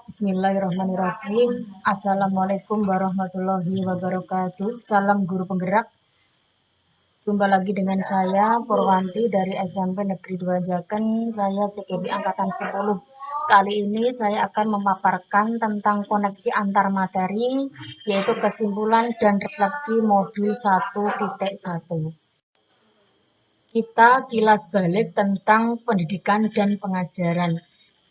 Bismillahirrahmanirrahim. Assalamualaikum warahmatullahi wabarakatuh. Salam guru penggerak. Jumpa lagi dengan saya Purwanti dari SMP Negeri 2 Jaken. Saya CKB angkatan 10. Kali ini saya akan memaparkan tentang koneksi antar materi, yaitu kesimpulan dan refleksi modul 1.1. Kita kilas balik tentang pendidikan dan pengajaran.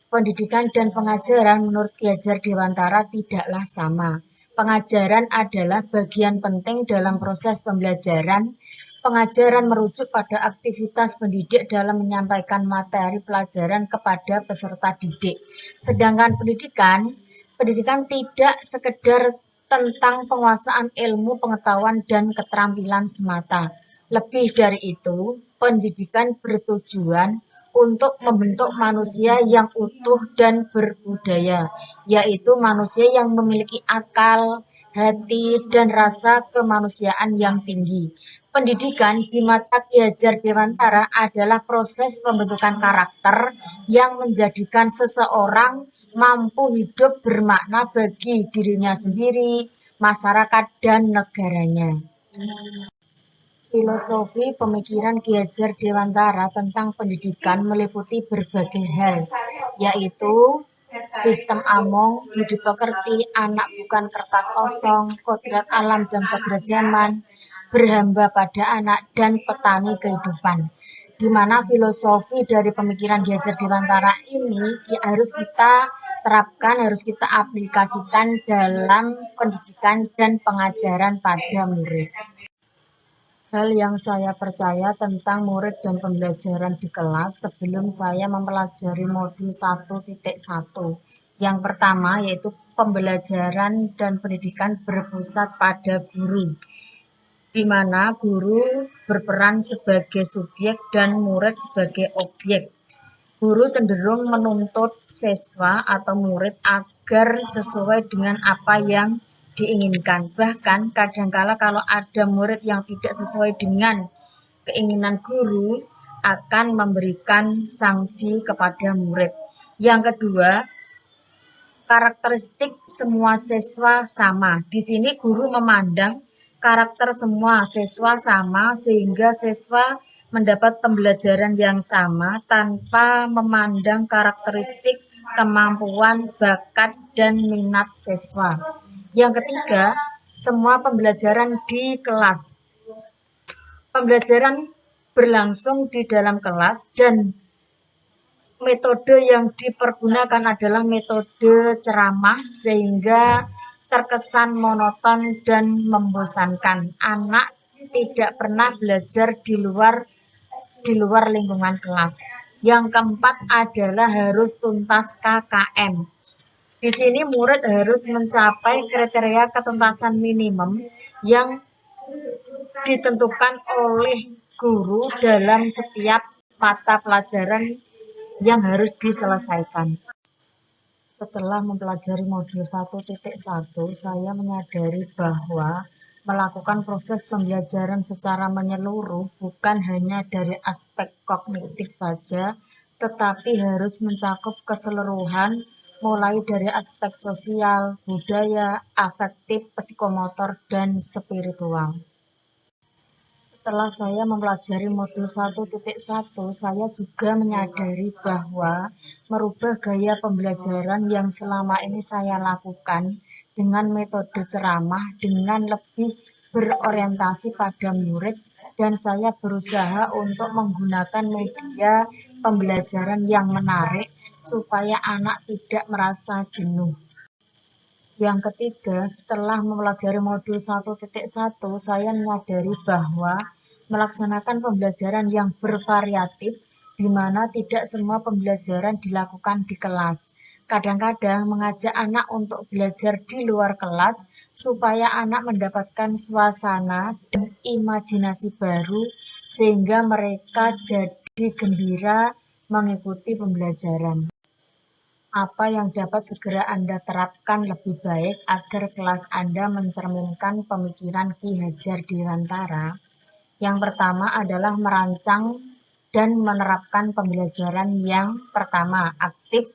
Pendidikan dan pengajaran menurut Ki Hajar Dewantara tidaklah sama. Pengajaran adalah bagian penting dalam proses pembelajaran. Pengajaran merujuk pada aktivitas pendidik dalam menyampaikan materi pelajaran kepada peserta didik. Sedangkan pendidikan tidak sekedar tentang penguasaan ilmu, pengetahuan, dan keterampilan semata. Lebih dari itu, pendidikan bertujuan untuk membentuk manusia yang utuh dan berbudaya, yaitu manusia yang memiliki akal, hati, dan rasa kemanusiaan yang tinggi. Pendidikan di mata Ki Hajar Dewantara adalah proses pembentukan karakter yang menjadikan seseorang mampu hidup bermakna bagi dirinya sendiri, masyarakat, dan negaranya. Filosofi pemikiran Ki Hajar Dewantara tentang pendidikan meliputi berbagai hal, yaitu sistem Among, budi pekerti, anak bukan kertas kosong, kodrat alam dan kodrat zaman, berhamba pada anak, dan petani kehidupan. Di mana filosofi dari pemikiran Ki Hajar Dewantara ini harus kita terapkan, harus kita aplikasikan dalam pendidikan dan pengajaran pada murid. Hal yang saya percaya tentang murid dan pembelajaran di kelas sebelum saya mempelajari modul 1.1. Yang pertama yaitu pembelajaran dan pendidikan berpusat pada guru, di mana guru berperan sebagai subjek dan murid sebagai objek. Guru cenderung menuntut siswa atau murid agar sesuai dengan apa yang diinginkan. Bahkan kadangkala kalau ada murid yang tidak sesuai dengan keinginan guru, akan memberikan sanksi kepada murid. Yang kedua, karakteristik semua siswa sama. Di sini guru memandang karakter semua siswa sama sehingga siswa mendapat pembelajaran yang sama tanpa memandang karakteristik, kemampuan, bakat, dan minat siswa. Yang ketiga, semua pembelajaran di kelas. Pembelajaran berlangsung di dalam kelas dan metode yang dipergunakan adalah metode ceramah sehingga terkesan monoton dan membosankan. Anak tidak pernah belajar di luar lingkungan kelas. Yang keempat adalah harus tuntas KKM. Di sini murid harus mencapai kriteria ketuntasan minimum yang ditentukan oleh guru dalam setiap mata pelajaran yang harus diselesaikan. Setelah mempelajari modul 1.1, saya menyadari bahwa melakukan proses pembelajaran secara menyeluruh bukan hanya dari aspek kognitif saja, tetapi harus mencakup keseluruhan mulai dari aspek sosial, budaya, afektif, psikomotor, dan spiritual. Setelah saya mempelajari modul 1.1, saya juga menyadari bahwa merubah gaya pembelajaran yang selama ini saya lakukan dengan metode ceramah dengan lebih berorientasi pada murid, dan saya berusaha untuk menggunakan media pembelajaran yang menarik supaya anak tidak merasa jenuh. Yang ketiga, setelah mempelajari modul 1.1, saya menyadari bahwa melaksanakan pembelajaran yang bervariatif, di mana tidak semua pembelajaran dilakukan di kelas. Kadang-kadang mengajak anak untuk belajar di luar kelas, supaya anak mendapatkan suasana dan imajinasi baru, sehingga mereka jadi gembira mengikuti pembelajaran. Apa yang dapat segera Anda terapkan lebih baik agar kelas Anda mencerminkan pemikiran Ki Hajar Dewantara? Yang pertama adalah merancang dan menerapkan pembelajaran yang pertama aktif,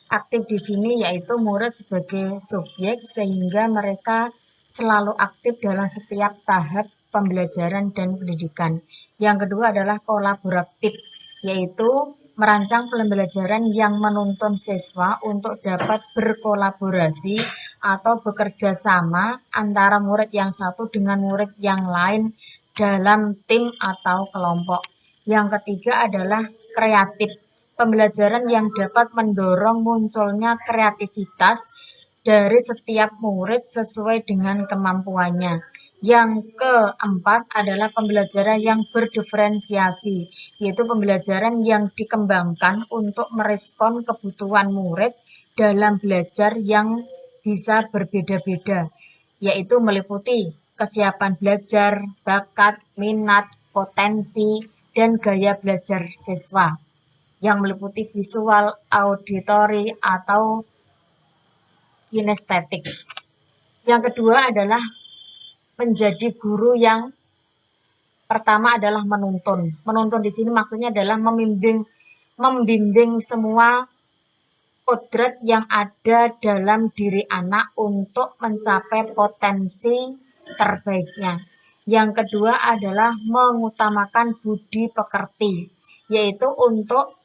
Aktif di sini yaitu murid sebagai subjek sehingga mereka selalu aktif dalam setiap tahap pembelajaran dan pendidikan. Yang kedua adalah kolaboratif, yaitu merancang pembelajaran yang menuntun siswa untuk dapat berkolaborasi atau bekerja sama antara murid yang satu dengan murid yang lain dalam tim atau kelompok. Yang ketiga adalah kreatif, pembelajaran yang dapat mendorong munculnya kreativitas dari setiap murid sesuai dengan kemampuannya. Yang keempat adalah pembelajaran yang berdiferensiasi, yaitu pembelajaran yang dikembangkan untuk merespon kebutuhan murid dalam belajar yang bisa berbeda-beda, yaitu meliputi kesiapan belajar, bakat, minat, potensi, dan gaya belajar siswa yang meliputi visual, auditori, atau kinestetik. Yang kedua adalah menjadi guru yang pertama adalah menuntun. Menuntun di sini maksudnya adalah membimbing semua kodrat yang ada dalam diri anak untuk mencapai potensi terbaiknya. Yang kedua adalah mengutamakan budi pekerti, yaitu untuk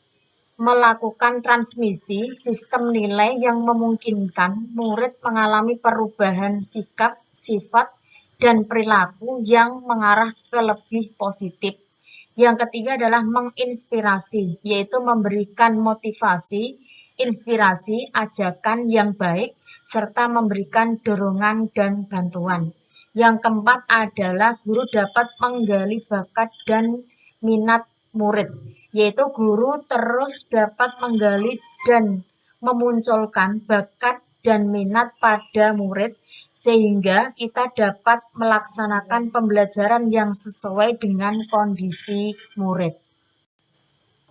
melakukan transmisi sistem nilai yang memungkinkan murid mengalami perubahan sikap, sifat, dan perilaku yang mengarah ke lebih positif. Yang ketiga adalah menginspirasi, yaitu memberikan motivasi, inspirasi, ajakan yang baik, serta memberikan dorongan dan bantuan. Yang keempat adalah guru dapat menggali bakat dan minat murid, yaitu guru terus dapat menggali dan memunculkan bakat dan minat pada murid sehingga kita dapat melaksanakan pembelajaran yang sesuai dengan kondisi murid.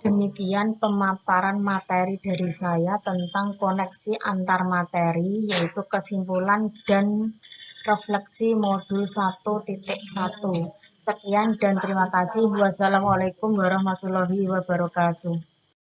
Demikian pemaparan materi dari saya tentang koneksi antar materi, yaitu kesimpulan dan refleksi modul 1.1. Sekian dan terima kasih. Wassalamualaikum warahmatullahi wabarakatuh.